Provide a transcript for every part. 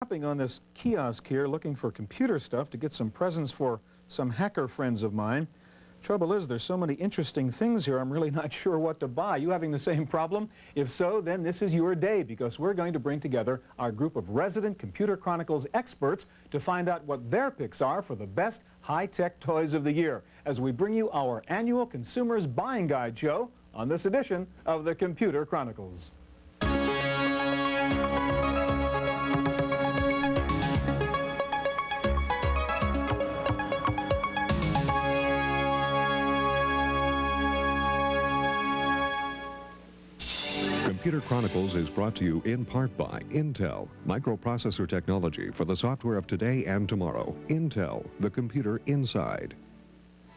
Shopping on this kiosk here, looking for computer stuff to get some presents for some hacker friends of mine. Trouble is, there's so many interesting things here, I'm really not sure what to buy. You having the same problem? If so, then this is your day, because we're going to bring together our group of resident Computer Chronicles experts to find out what their picks are for the best high-tech toys of the year, as we bring you our annual Consumers Buying Guide show on this edition of the Computer Chronicles. Computer Chronicles is brought to you in part by Intel, microprocessor technology for the software of today and tomorrow. Intel, the computer inside.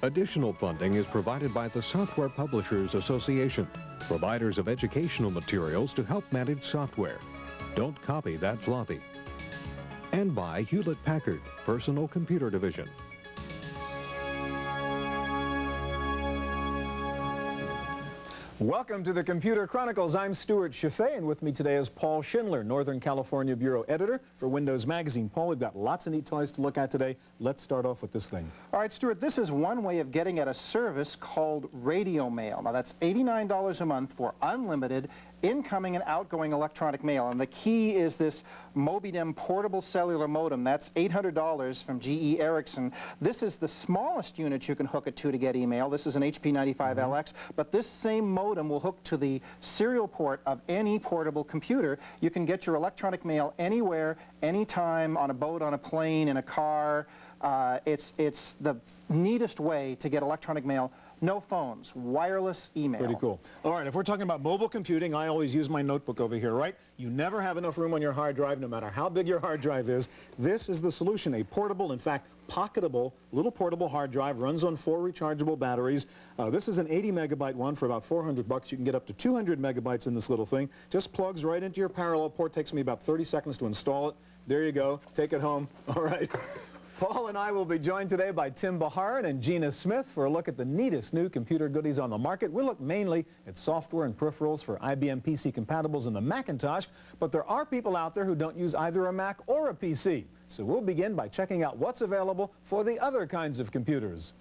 Additional funding is provided by the Software Publishers Association, providers of educational materials to help manage software. Don't copy that floppy. And by Hewlett-Packard, Personal Computer Division. Welcome to the Computer Chronicles. I'm Stewart, Cheifet, and with me today is Paul Schindler, Northern California Bureau Editor for Windows Magazine. Paul, we've got lots of neat toys to look at today. Let's start off with this thing. All right, Stewart, this is one way of getting at a service called radio mail. Now, that's $89 a month for unlimited incoming and outgoing electronic mail. And the key is this Moody portable cellular modem. That's $800 from GE Erickson. This is the smallest unit you can hook it to get email. This is an HP 95LX, but this same modem will hook to the serial port of any portable computer. You can get your electronic mail anywhere, anytime, on a boat, on a plane, in a car. It's the neatest way to get electronic mail. No phones, wireless email. Pretty cool. All right, if we're talking about mobile computing, I always use my notebook over here, right? You never have enough room on your hard drive, no matter how big your hard drive is. This is the solution, a portable, in fact, pocketable, little portable hard drive, runs on 4 rechargeable batteries. This is an 80 megabyte one for about $400. You can get up to 200 megabytes in this little thing. Just plugs right into your parallel port. Takes me about 30 seconds to install it. There you go. Take it home. All right. Paul and I will be joined today by Bajarin and Gina Smith for a look at the neatest new computer goodies on the market. We'll look mainly at software and peripherals for IBM PC compatibles and the Macintosh, but there are people out there who don't use either a Mac or a PC. So we'll begin by checking out what's available for the other kinds of computers.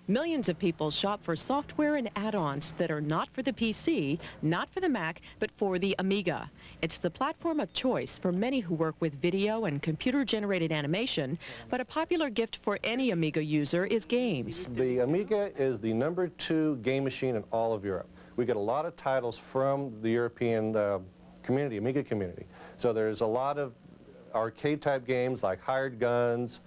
Millions of people shop for software and add-ons that are not for the PC, not for the Mac, but for the Amiga. It's the platform of choice for many who work with video and computer-generated animation, but a popular gift for any Amiga user is games. The Amiga is the #2 game machine in all of Europe. We get a lot of titles from the European community, Amiga community. So there's a lot of arcade-type games like Hired Guns.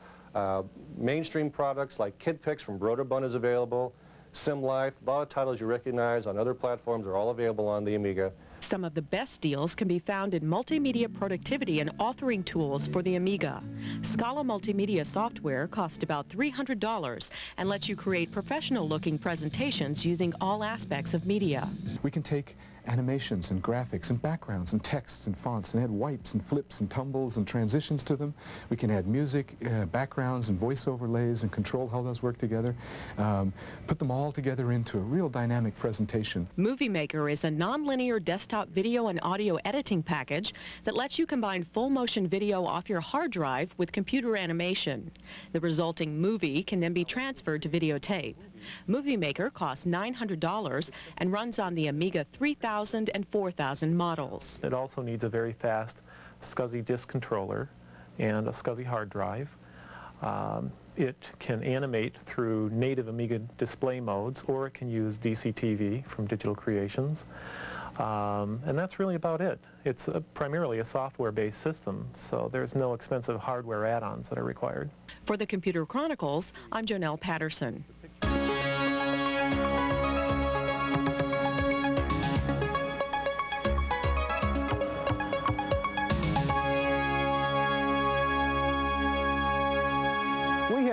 Mainstream products like Kid Picks from Broderbund is available. Sim Life, a lot of titles you recognize on other platforms are all available on the Amiga. Some of the best deals can be found in multimedia productivity and authoring tools for the Amiga. Scala multimedia software costs about $300 and lets you create professional-looking presentations using all aspects of media. We can take animations and graphics and backgrounds and texts and fonts and add wipes and flips and tumbles and transitions to them. We can add music, backgrounds and voice overlays and control how those work together. Put them all together into a real dynamic presentation. Movie Maker is a non-linear desktop video and audio editing package that lets you combine full-motion video off your hard drive with computer animation. The resulting movie can then be transferred to videotape. Movie Maker costs $900 and runs on the Amiga 3000 and 4000 models. It also needs a very fast SCSI disk controller and a SCSI hard drive. It can animate through native Amiga display modes, or it can use DCTV from Digital Creations. And that's really about it. It's primarily a software-based system, so there's no expensive hardware add-ons that are required. For the Computer Chronicles, I'm Jonelle Patterson.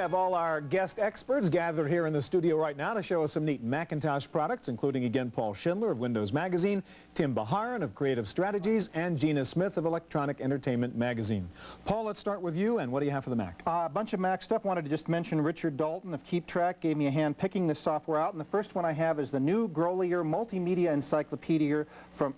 have all our guest experts gathered here in the studio right now to show us some neat Macintosh products, including again Paul Schindler of Windows Magazine, Tim Bajarin of Creative Strategies, and Gina Smith of Electronic Entertainment Magazine. Paul, let's start with you, and what do you have for the Mac? A bunch of Mac stuff. Wanted to just mention Richard Dalton of Keep Track gave me a hand picking this software out, and the first one I have is the new Grolier Multimedia Encyclopedia from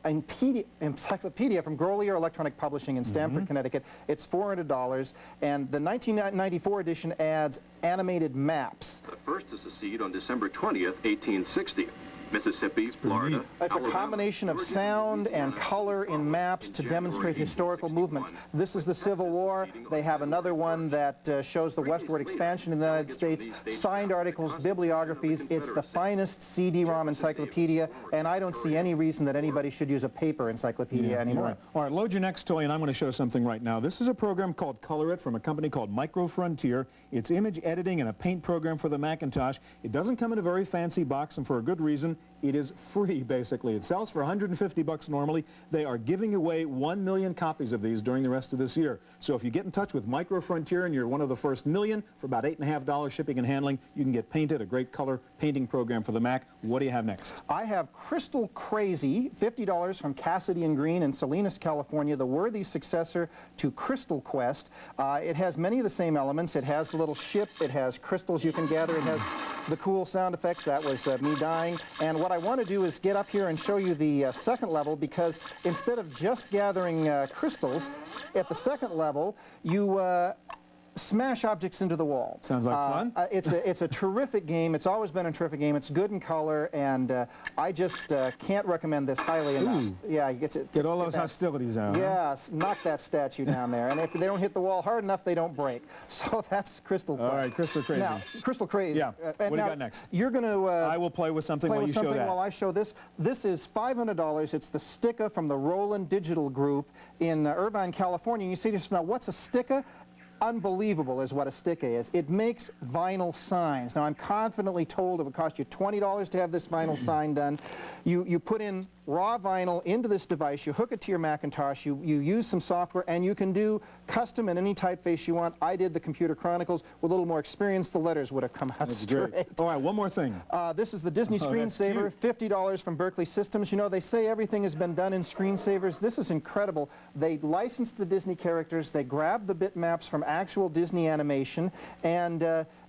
Grolier Electronic Publishing in Stamford, Connecticut. It's $400, and the 1994 edition adds animated maps. The first to secede on December 20th, 1860. Mississippi, Florida. It's a combination of sound and color in maps to demonstrate historical movements. This is the Civil War. They have another one that shows the westward expansion in the United States. Signed articles, bibliographies. It's the finest CD-ROM encyclopedia, and I don't see any reason that anybody should use a paper encyclopedia anymore. Right. All right, load your next toy, and I'm going to show something right now. This is a program called Color It from a company called Micro Frontier. It's image editing and a paint program for the Macintosh. It doesn't come in a very fancy box, and for a good reason. It is free, basically. It sells for $150 normally. They are giving away 1 million copies of these during the rest of this year. So if you get in touch with Micro Frontier and you're one of the first million, for about $8.50 shipping and handling, you can get Painted, a great color painting program for the Mac. What do you have next? I have Crystal Crazy, $50 from Cassidy and Green in Salinas, California, the worthy successor to Crystal Quest. It has many of the same elements. It has the little ship. It has crystals you can gather. It has the cool sound effects. That was me dying. And what I want to do is get up here and show you the second level, because instead of just gathering crystals, at the second level, you smash objects into the wall. Sounds like fun. It's a terrific game. It's always been a terrific game. It's good in color, and I just can't recommend this highly enough. Yeah, get all those hostilities out. Yes, knock that statue down there. And if they don't hit the wall hard enough, they don't break. So that's Crystal Quest. All right, Crystal Crazy. Now, Crystal Crazy. Yeah. What do you got next? You're going to... I will play with something while you show that. While I show this. This is $500. It's the Sticka from the Roland Digital Group in Irvine, California. And you see this now, what's a Sticka? Unbelievable is what a Sticka is. It makes vinyl signs. Now, I'm confidently told it would cost you $20 to have this vinyl sign done. You put in raw vinyl into this device, you hook it to your Macintosh, you use some software, and you can do custom in any typeface you want. I did the Computer Chronicles. With a little more experience, the letters would have come out straight. Great. All right, one more thing. This is the Disney Screensaver, $50 from Berkeley Systems. You know, they say everything has been done in screensavers. This is incredible. They licensed the Disney characters, they grabbed the bitmaps from actual Disney animation, and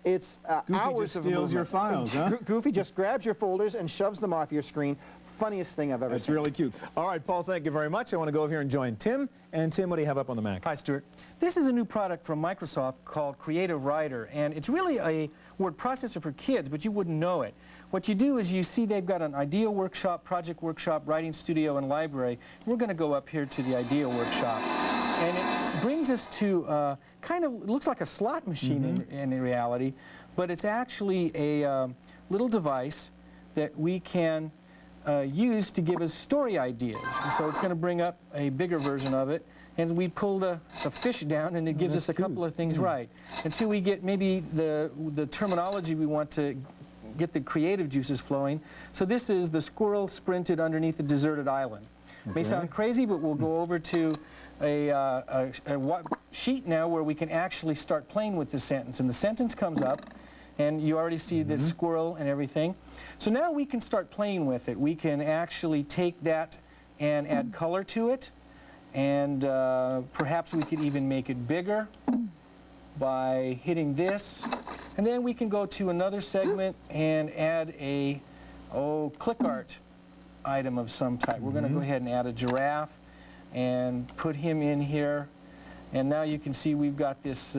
it's hours of movement. Steals your files, huh? Goofy just grabs your folders and shoves them off your screen. Funniest thing I've ever seen. It's really cute. All right, Paul, thank you very much. I want to go over here and join Tim. And Tim, what do you have up on the Mac? Hi, Stewart. This is a new product from Microsoft called Creative Writer, and it's really a word processor for kids, but you wouldn't know it. What you do is you see they've got an idea workshop, project workshop, writing studio, and library. We're going to go up here to the idea workshop. And it brings us to kind of, looks like a slot machine in reality, but it's actually a little device that we can use to give us story ideas. And so it's going to bring up a bigger version of it, and we pull the fish down, and it gives us a couple of things right until we get maybe the terminology we want to get the creative juices flowing. So this is the squirrel sprinted underneath a deserted island. May sound crazy, but we'll go over to a sheet now where we can actually start playing with this sentence, and the sentence comes up, and you already see this squirrel and everything. So now we can start playing with it. We can actually take that and add color to it, and perhaps we could even make it bigger by hitting this. And then we can go to another segment and add a click art item of some type. We're going to go ahead and add a giraffe and put him in here. And now you can see we've got this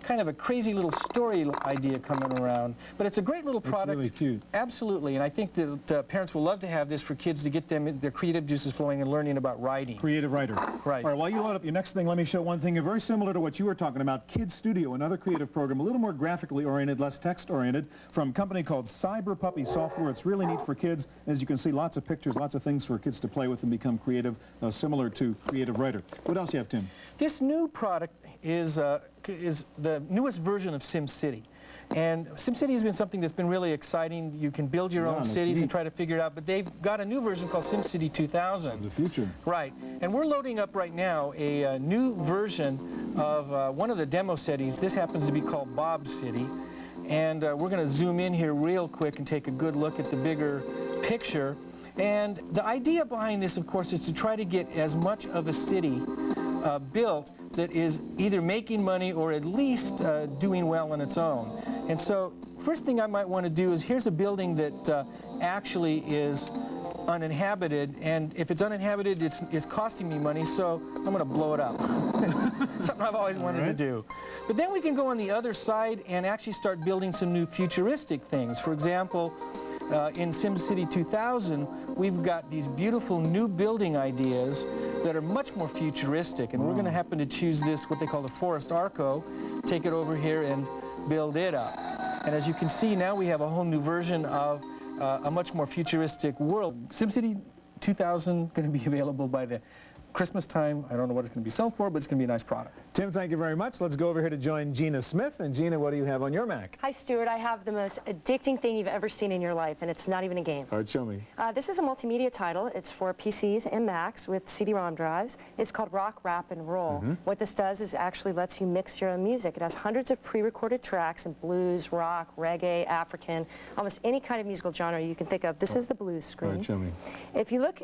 kind of a crazy little story idea coming around. But it's a great little product. It's really cute. Absolutely. And I think that parents will love to have this for kids to get them their creative juices flowing and learning about writing. Creative Writer. Right. All right, while you load up your next thing, let me show one thing very similar to what you were talking about, Kid Studio, another creative program, a little more graphically oriented, less text oriented, from a company called Cyber Puppy Software. It's really neat for kids. As you can see, lots of pictures, lots of things for kids to play with and become creative, similar to Creative Writer. What else do you have, Tim? This new product is the newest version of SimCity. And SimCity has been something that's been really exciting. You can build your own cities and try to figure it out, but they've got a new version called SimCity 2000. The future. Right. And we're loading up right now a new version of one of the demo cities. This happens to be called Bob's City. And we're going to zoom in here real quick and take a good look at the bigger picture. And the idea behind this, of course, is to try to get as much of a city built that is either making money or at least doing well on its own. And so, first thing I might want to do is, here's a building that actually is uninhabited, and if it's uninhabited, it's costing me money, so I'm going to blow it up. Something I've always wanted to do. But then we can go on the other side and actually start building some new futuristic things. For example, in SimCity 2000, we've got these beautiful new building ideas that are much more futuristic, and we're going to happen to choose this, what they call the Forest Arco, take it over here and build it up. And as you can see, now we have a whole new version of a much more futuristic world. SimCity 2000 going to be available by the Christmas time. I don't know what it's going to be sold for, but it's going to be a nice product. Tim, thank you very much. Let's go over here to join Gina Smith. And Gina, what do you have on your Mac? Hi, Stewart. I have the most addicting thing you've ever seen in your life, and it's not even a game. All right, show me. This is a multimedia title. It's for PCs and Macs with CD-ROM drives. It's called Rock, Rap, and Roll. What this does is actually lets you mix your own music. It has hundreds of pre-recorded tracks in blues, rock, reggae, African, almost any kind of musical genre you can think of. This is the blues screen. All right, show me. If you look,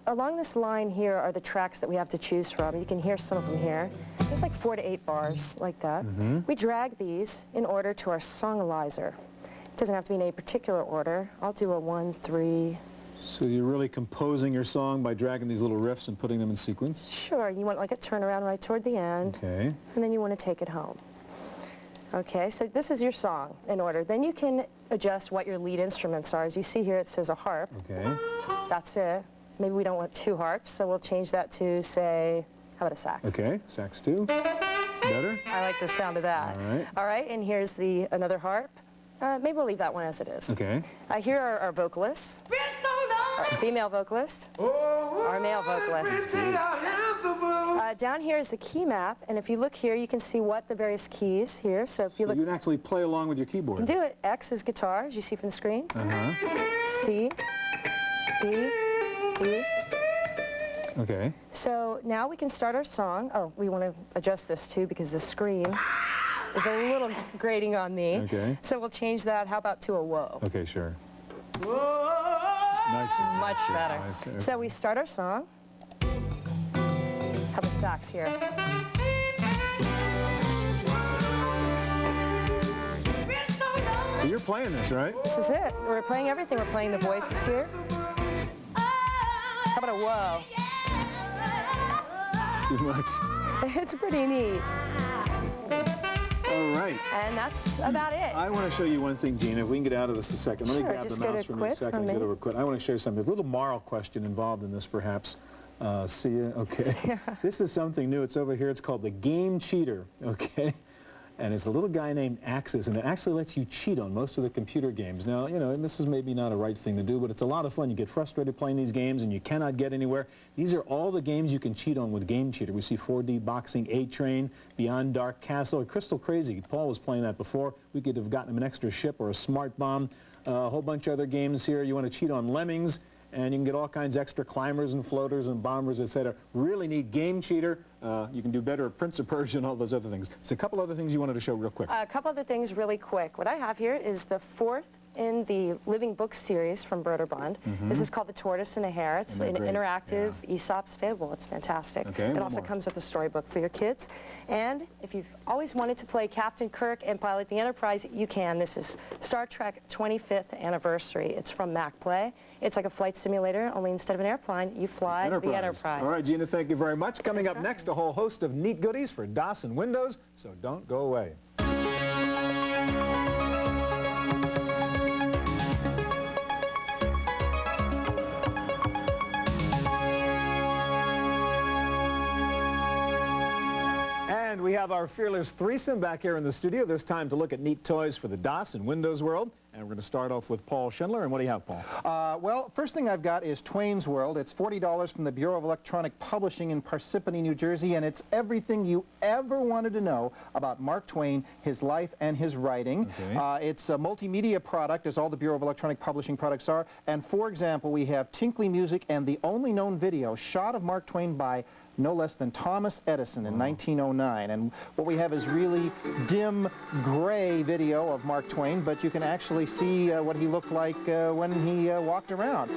along this line here are the tracks that we have to choose from. You can hear some of them here. There's like 4 to 8 bars like that. We drag these in order to our songalizer. It doesn't have to be in any particular order. I'll do a 1, 3. So you're really composing your song by dragging these little riffs and putting them in sequence? Sure. You want like a turnaround right toward the end. Okay. And then you want to take it home. Okay, so this is your song in order. Then you can adjust what your lead instruments are. As you see here, it says a harp. Okay. That's it. Maybe we don't want 2 harps, so we'll change that to, say, how about a sax? Okay, sax 2. Better? I like the sound of that. All right. All right, and here's another harp. Maybe we'll leave that one as it is. Okay. Here are our vocalists. Our female vocalist. Our male vocalist. Down here is the key map, and if you look here, you can see what the various keys here. So if you look, you can actually play along with your keyboard. You can do it. X is guitar, as you see from the screen. C, D, E. Okay. So now we can start our song. Oh, we want to adjust this too because the screen is a little grating on me. Okay. So we'll change that. How about to a whoa? Okay, sure. Nicer. Much better. Nicer. Okay. So we start our song. Have a sax here. So you're playing this, right? This is it. We're playing everything. We're playing the voices here. How about a whoa? Too much. It's pretty neat. All right. And that's about it. I want to show you one thing, Gina. If we can get out of this a second. Let me Sure, grab just the go mouse to from you a quit second for a and get minute. over quick. I want to show you something. There's a little moral question involved in this, perhaps. See ya? Okay. This is something new. It's over here. It's called the Game Cheater, okay? And it's a little guy named Axis, and it actually lets you cheat on most of the computer games. Now, you know, and this is maybe not a right thing to do, but it's a lot of fun. You get frustrated playing these games, and you cannot get anywhere. These are all the games you can cheat on with Game Cheater. We see 4D Boxing, A-Train, Beyond Dark Castle, Crystal Crazy. Paul was playing that before. We could have gotten him an extra ship or a smart bomb. A whole bunch of other games here. You want to cheat on Lemmings, and you can get all kinds of extra climbers and floaters and bombers, etc. Really neat Game Cheater. You can do better at Prince of Persia and all those other things. So a couple other things you wanted to show real quick. A couple other things really quick. What I have here is the 4th in the Living Book series from Broderbund. This is called The Tortoise and the Hare. It's an interactive Aesop's fable. It's fantastic. Okay, it one also more. comes with a storybook for your kids. And if you've always wanted to play Captain Kirk and pilot the Enterprise, you can. This is Star Trek 25th Anniversary. It's from Mac Play. It's like a flight simulator, only instead of an airplane, you fly the Enterprise. All right, Gina, thank you very much. Coming up next, a whole host of neat goodies for DOS and Windows, so don't go away. And we have our fearless threesome back here in the studio, this time to look at neat toys for the DOS and Windows world. And we're going to start off with Paul Schindler. And what do you have, Paul? Well, first thing I've got is Twain's World. It's $40 from the Bureau of Electronic Publishing in Parsippany, New Jersey, and it's everything you ever wanted to know about Mark Twain, his life, and his writing. Okay. It's a multimedia product, as all the Bureau of Electronic Publishing products are. And for example, we have tinkly music and the only known video shot of Mark Twain by no less than Thomas Edison in 1909. And what we have is really dim gray video of Mark Twain, but you can actually see what he looked like when he walked around.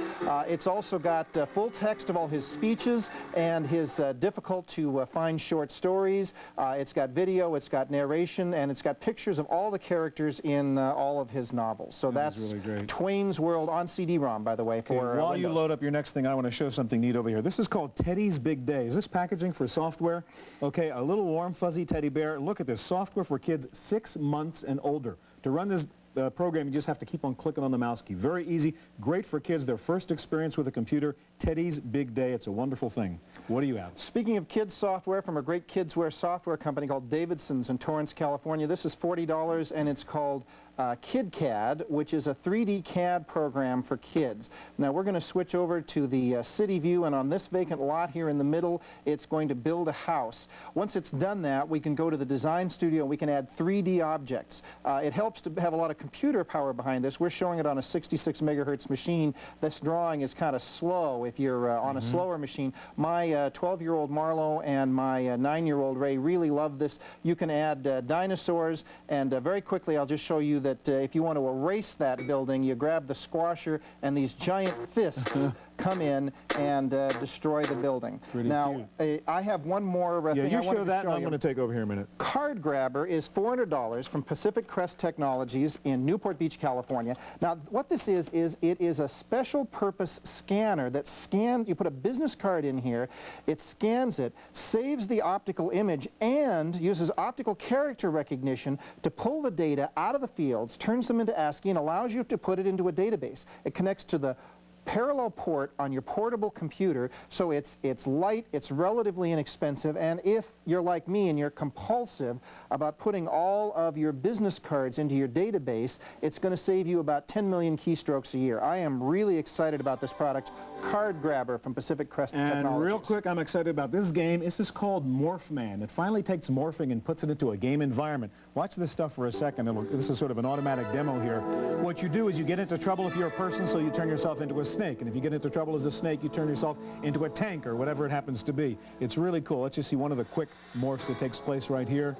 It's also got full text of all his speeches and his difficult to find short stories. It's got video, it's got narration, and it's got pictures of all the characters in all of his novels. So that's really great. Twain's World on CD-ROM, by the way, for while you Windows. load up your next thing, I want to show something neat over here. This is called Teddy's Big Day. Is this packaging for software? Okay, a little warm, fuzzy teddy bear. Look at this, software for kids 6 months and older. To run this program, you just have to keep on clicking on the mouse key. Very easy, great for kids, their first experience with a computer. Teddy's Big Day, it's a wonderful thing. What do you have? Speaking of kids software, from a great kidswear software company called Davidson's in Torrance, California, this is $40 and it's called KidCAD, which is a 3D CAD program for kids. Now we're going to switch over to the city view, and on this vacant lot here in the middle, it's going to build a house. Once it's done that, we can go to the design studio and we can add 3D objects. It helps to have a lot of computer power behind this. We're showing it on a 66 megahertz machine. This drawing is kind of slow if you're on a slower machine. My 12-year-old Marlo and my 9-year-old Ray really love this. You can add dinosaurs, and very quickly I'll just show you that if you want to erase that building, you grab the squasher and these giant fists come in and destroy the building. Pretty now, I have one more thing I you wanted show to that, show and I'm you. going to take over here a minute. Card Grabber is $400 from Pacific Crest Technologies in Newport Beach, California. Now, what this is it is a special purpose scanner that scans, you put a business card in here, it scans it, saves the optical image, and uses optical character recognition to pull the data out of the fields, turns them into ASCII, and allows you to put it into a database. It connects to the parallel port on your portable computer, so it's light, it's relatively inexpensive, and if you're like me and you're compulsive about putting all of your business cards into your database, it's going to save you about 10 million keystrokes a year. I am really excited about this product, Card Grabber from Pacific Crest Technologies. And real quick, I'm excited about this game. This is called Morph Man. It finally takes morphing and puts it into a game environment. Watch this stuff for a second. This is sort of an automatic demo here. What you do is you get into trouble if you're a person, so you turn yourself into a snake. And if you get into trouble as a snake, you turn yourself into a tank or whatever it happens to be. It's really cool. Let's just see one of the quick morphs that takes place right here.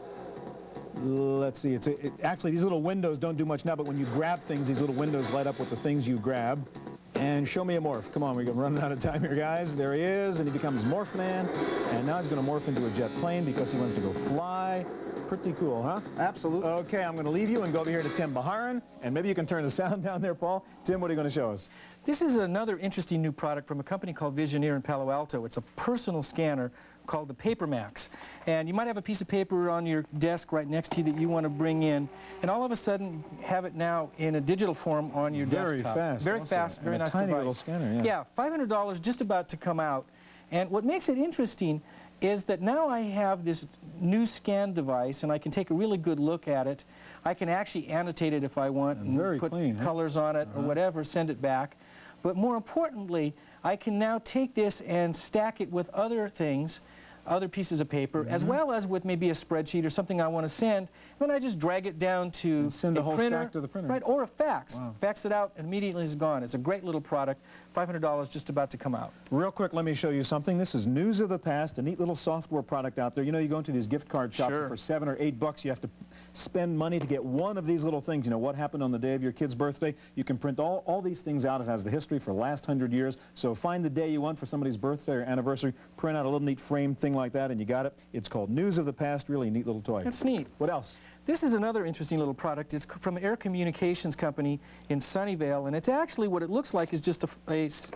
Let's see. Actually, these little windows don't do much now, but when you grab things, these little windows light up with the things you grab. And show me a morph. Come on, we're running out of time here, guys. There he is, and he becomes Morph Man. And now he's going to morph into a jet plane because he wants to go fly. Pretty cool, huh? Absolutely. Okay, I'm going to leave you and go over here to Tim Bajarin, and maybe you can turn the sound down there, Paul. Tim, what are you going to show us? This is another interesting new product from a company called Visioneer in Palo Alto. It's a personal scanner called the PaperMax. And you might have a piece of paper on your desk right next to you that you want to bring in, and all of a sudden have it now in a digital form on your desktop. Very fast, very nice tiny device. little scanner, yeah. Yeah, $500 just about to come out. And what makes it interesting is that now I have this new scan device, and I can take a really good look at it. I can actually annotate it if I want, and put colors on it or whatever, send it back. But more importantly, I can now take this and stack it with other things, other pieces of paper, as well as with maybe a spreadsheet or something I want to send. Then I just drag it down to and send a the whole printer, stack to the printer. right, or a fax. Wow. Fax it out, and immediately it's gone. It's a great little product. $500 just about to come out. Real quick, let me show you something. This is News of the Past, a neat little software product out there. You know, you go into these gift card shops, and for $7 or $8, you have to spend money to get one of these little things. You know, what happened on the day of your kid's birthday? You can print all these things out. It has the history for the last 100 years. So find the day you want for somebody's birthday or anniversary, print out a little neat framed thing like that, and you got it. It's called News of the Past, really a neat little toy. That's neat. What else? This is another interesting little product. It's from AIRCommunications company in Sunnyvale, and it's actually what it looks like is just a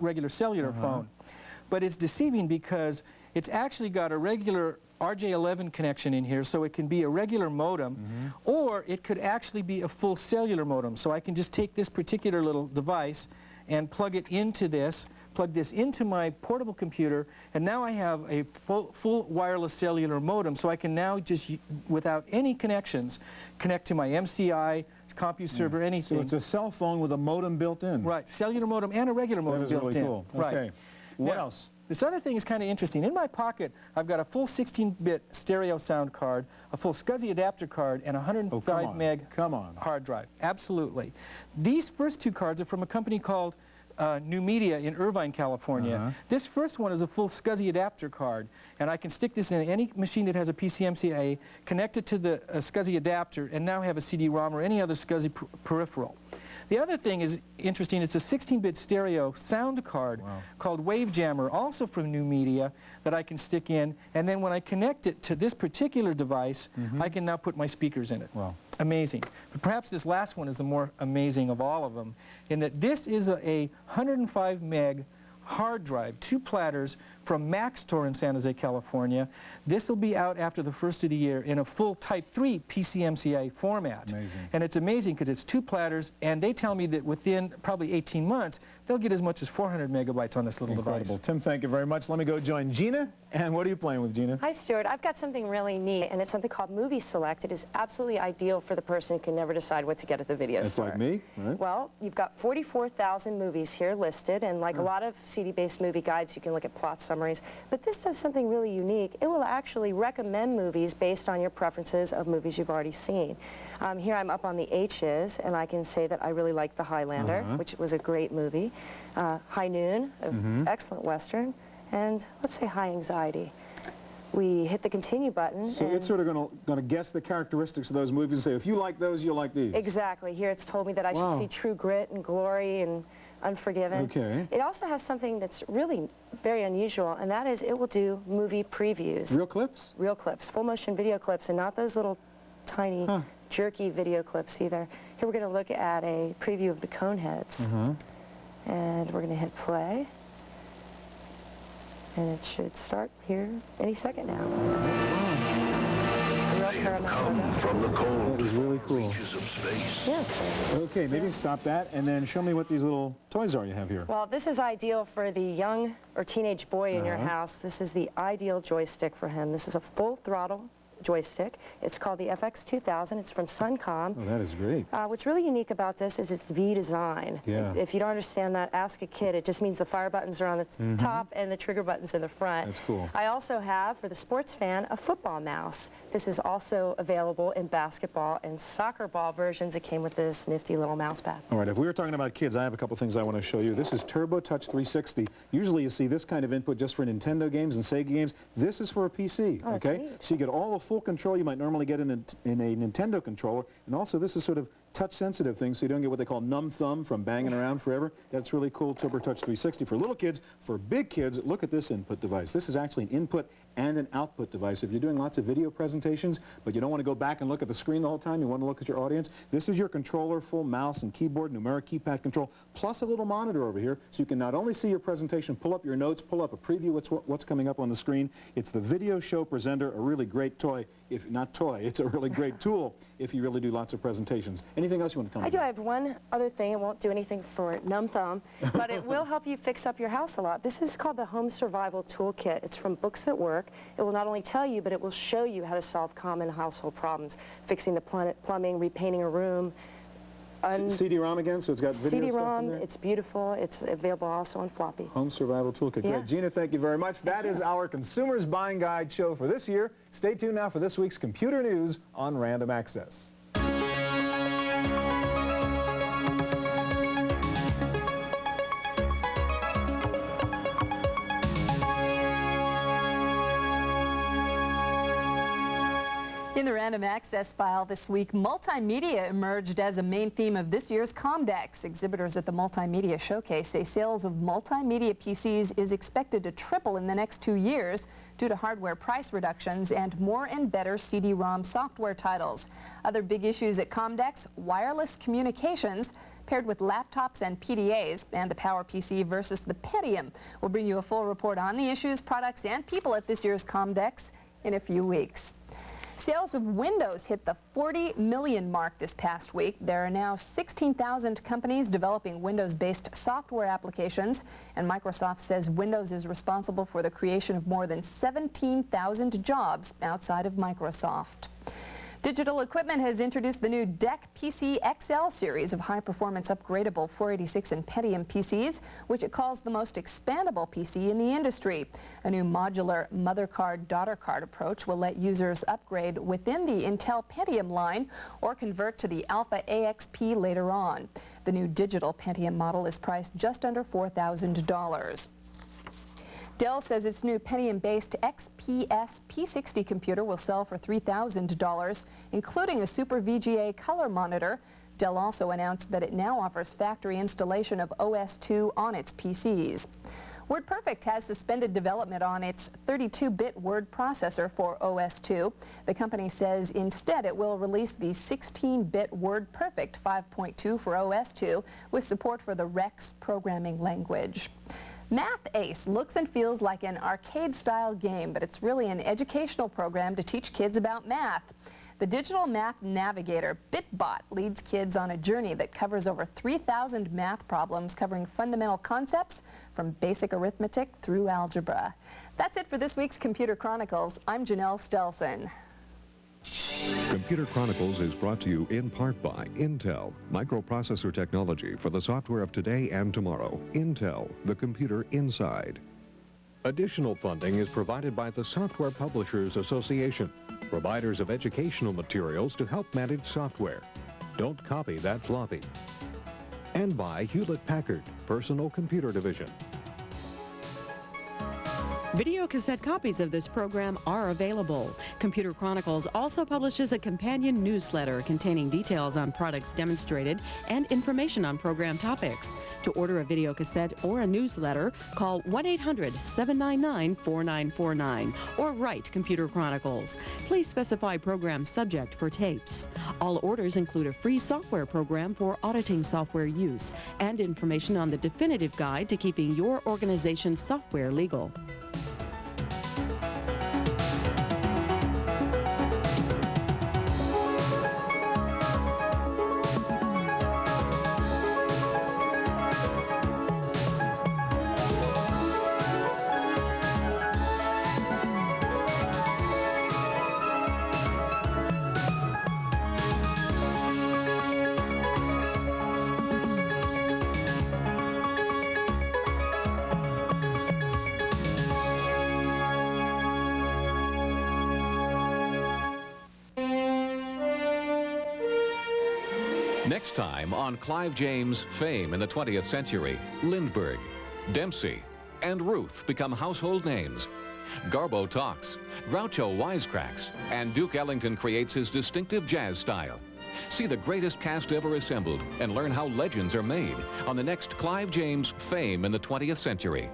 regular cellular phone. But it's deceiving because it's actually got a regular RJ11 connection in here, so it can be a regular modem, or it could actually be a full cellular modem. So I can just take this particular little device and plug it into this, plug this into my portable computer, and now I have a full wireless cellular modem, so I can now just, without any connections, connect to my MCI, CompuServer, anything. So it's a cell phone with a modem built in. Right, cellular modem and a regular modem built in. That is really cool. Right. Okay. What Now, else? This other thing is kind of interesting. In my pocket, I've got a full 16-bit stereo sound card, a full SCSI adapter card, and a 105 meg hard drive. Absolutely. These first two cards are from a company called New Media in Irvine, California. This first one is a full SCSI adapter card, and I can stick this in any machine that has a PCMCIA, connect it to the SCSI adapter, and now have a CD-ROM or any other SCSI peripheral. The other thing is interesting, it's a 16-bit stereo sound card called Wave Jammer, also from New Media, that I can stick in, and then when I connect it to this particular device, I can now put my speakers in it. Wow. Amazing. But perhaps this last one is the more amazing of all of them, in that this is a 105 meg hard drive, 2 platters from Maxtor in San Jose, California. This will be out after the first of the year in a full Type 3 PCMCIA format. Amazing. And it's amazing because it's 2 platters, and they tell me that within probably 18 months, they'll get as much as 400 megabytes on this little Incredible. device. Tim, thank you very much. Let me go join Gina. And what are you playing with, Gina? Hi, Stewart. I've got something really neat, and it's something called Movie Select. It is absolutely ideal for the person who can never decide what to get at the video store. It's like me, right? Well, you've got 44,000 movies here listed, and like a lot of CD-based movie guides, you can look at plot summaries. But this does something really unique. It will actually recommend movies based on your preferences of movies you've already seen. Here I'm up on the H's, and I can say that I really like The Highlander, which was a great movie. High Noon, an excellent Western. And let's say High Anxiety. We hit the continue button. So it's sort of going to guess the characteristics of those movies and say, if you like those, you'll like these. Exactly. Here it's told me that I should see True Grit and Glory and Unforgiven. Okay. It also has something that's really very unusual, and that is it will do movie previews. Real clips? Real clips, full motion video clips, and not those little tiny jerky video clips either. Here we're going to look at a preview of the Coneheads. And we're going to hit play. And it should start here any second now. Come from the cold. That is really cool. Reaches of space. Yes. Okay, maybe you can stop that and then show me what these little toys are you have here. Well, this is ideal for the young or teenage boy in your house. This is the ideal joystick for him. This is a full throttle joystick. It's called the FX2000. It's from Suncom. Oh, that is great. What's really unique about this is its V design. Yeah. If you don't understand that, ask a kid. It just means the fire buttons are on the top and the trigger buttons in the front. That's cool. I also have, for the sports fan, a football mouse. This is also available in basketball and soccer ball versions. It came with this nifty little mouse pad. All right, if we were talking about kids, I have a couple things I want to show you. This is Turbo Touch 360. Usually you see this kind of input just for Nintendo games and Sega games. This is for a PC, Oh, okay? that's neat. So you get all the full control you might normally get in a Nintendo controller, and also this is sort of touch-sensitive thing, so you don't get what they call numb thumb from banging around forever. That's really cool, Turbo Touch 360 for little kids. For big kids, look at this input device. This is actually an input and an output device. If you're doing lots of video presentations, but you don't want to go back and look at the screen the whole time, you want to look at your audience, this is your controller, full mouse and keyboard, numeric keypad control, plus a little monitor over here, so you can not only see your presentation, pull up your notes, pull up a preview of what's coming up on the screen. It's the Video Show Presenter, a really great toy, if not toy, it's a really great tool if you really do lots of presentations. Anything else you want to comment on? I have one other thing. It won't do anything for numb thumb, but it will help you fix up your house a lot. This is called the Home Survival Toolkit. It's from Books That Work. It will not only tell you, but it will show you how to solve common household problems, fixing the plumbing, repainting a room. CD-ROM again, so it's got video stuff CD-ROM, in there? it's beautiful. It's available also on floppy. Home Survival Toolkit. Yeah. Great. Gina, thank you very much. That is our Consumers Buying Guide show for this year. Stay tuned now for this week's computer news on Random Access. In the Random Access file this week, multimedia emerged as a main theme of this year's Comdex. Exhibitors at the Multimedia Showcase say sales of multimedia PCs is expected to triple in the next 2 years due to hardware price reductions and more and better CD-ROM software titles. Other big issues at Comdex: wireless communications paired with laptops and PDAs, and the PowerPC versus the Pentium. We'll bring you a full report on the issues, products, and people at this year's Comdex in a few weeks. Sales of Windows hit the 40 million mark this past week. There are now 16,000 companies developing Windows-based software applications, and Microsoft says Windows is responsible for the creation of more than 17,000 jobs outside of Microsoft. Digital Equipment has introduced the new DEC PC XL series of high-performance upgradable 486 and Pentium PCs, which it calls the most expandable PC in the industry. A new modular mother card, daughter card approach will let users upgrade within the Intel Pentium line or convert to the Alpha AXP later on. The new digital Pentium model is priced just under $4,000. Dell says its new Pentium-based XPS P60 computer will sell for $3,000, including a Super VGA color monitor. Dell also announced that it now offers factory installation of OS/2 on its PCs. WordPerfect has suspended development on its 32-bit word processor for OS/2. The company says instead it will release the 16-bit WordPerfect 5.2 for OS/2 with support for the Rex programming language. Math Ace looks and feels like an arcade-style game, but it's really an educational program to teach kids about math. The digital math navigator, BitBot, leads kids on a journey that covers over 3,000 math problems covering fundamental concepts from basic arithmetic through algebra. That's it for this week's Computer Chronicles. I'm Janelle Stelson. Computer Chronicles is brought to you in part by Intel, microprocessor technology for the software of today and tomorrow. Intel, the computer inside. Additional funding is provided by the Software Publishers Association, providers of educational materials to help manage software. Don't copy that floppy. And by Hewlett-Packard, Personal Computer Division. Video cassette copies of this program are available. Computer Chronicles also publishes a companion newsletter containing details on products demonstrated and information on program topics. To order a video cassette or a newsletter, call 1-800-799-4949 or write Computer Chronicles. Please specify program subject for tapes. All orders include a free software program for auditing software use and information on the definitive guide to keeping your organization's software legal. Next time on Clive James' Fame in the 20th Century, Lindbergh, Dempsey, and Ruth become household names. Garbo talks, Groucho wisecracks, and Duke Ellington creates his distinctive jazz style. See the greatest cast ever assembled and learn how legends are made on the next Clive James' Fame in the 20th Century.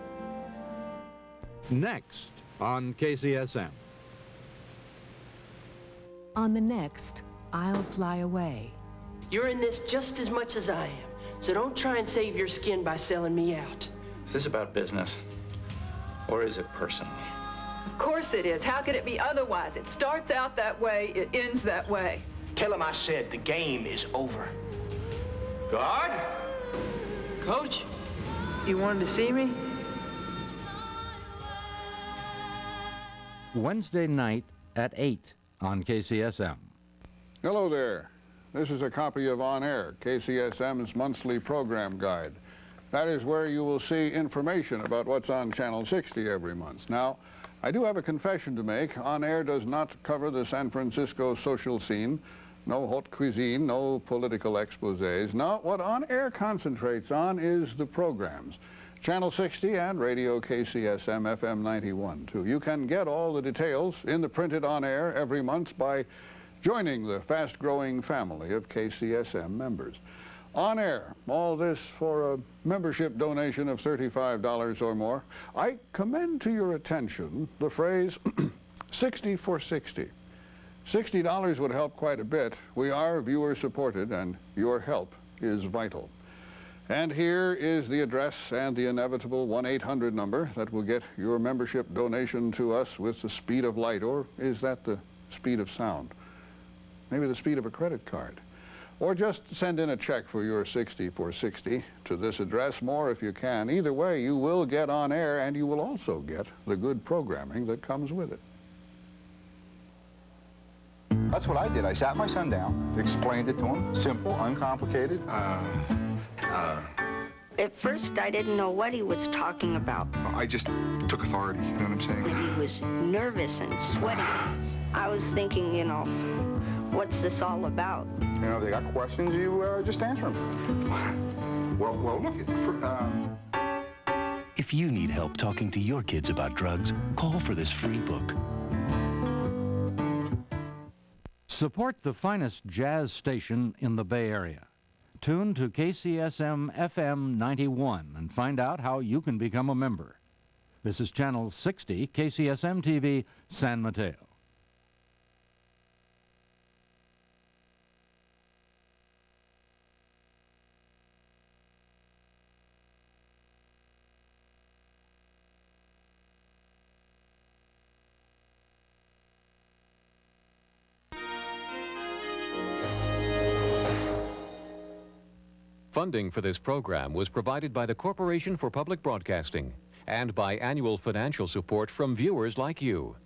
Next on KCSM. On the next, I'll Fly Away. You're in this just as much as I am, so don't try and save your skin by selling me out. Is this about business, or is it personal? Of course it is. How could it be otherwise? It starts out that way, it ends that way. Tell him I said the game is over. Guard? Coach, you wanted to see me? Wednesday night at 8 on KCSM. Hello there. This is a copy of On Air, KCSM's monthly program guide. That is where you will see information about what's on Channel 60 every month. Now, I do have a confession to make. On Air does not cover the San Francisco social scene. No haute cuisine, no political exposés. No, what On Air concentrates on is the programs. Channel 60 and Radio KCSM FM 91, too. You can get all the details in the printed On Air every month by joining the fast-growing family of KCSM members. On Air, all this for a membership donation of $35 or more. I commend to your attention the phrase 60 for 60. $60 would help quite a bit. We are viewer-supported, and your help is vital. And here is the address and the inevitable 1-800 number that will get your membership donation to us with the speed of light, or is that the speed of sound? Maybe the speed of a credit card. Or just send in a check for your 60 for 60 to this address, more if you can. Either way, you will get On Air, and you will also get the good programming that comes with it. That's what I did. I sat my son down, explained it to him, simple, uncomplicated. At first, I didn't know what he was talking about. I just took authority, you know what I'm saying? He was nervous and sweaty. I was thinking, you know, what's this all about? You know, they got questions, you just answer them. Well, look, If you need help talking to your kids about drugs, call for this free book. Support the finest jazz station in the Bay Area. Tune to KCSM FM 91 and find out how you can become a member. This is Channel 60, KCSM TV, San Mateo. Funding for this program was provided by the Corporation for Public Broadcasting and by annual financial support from viewers like you.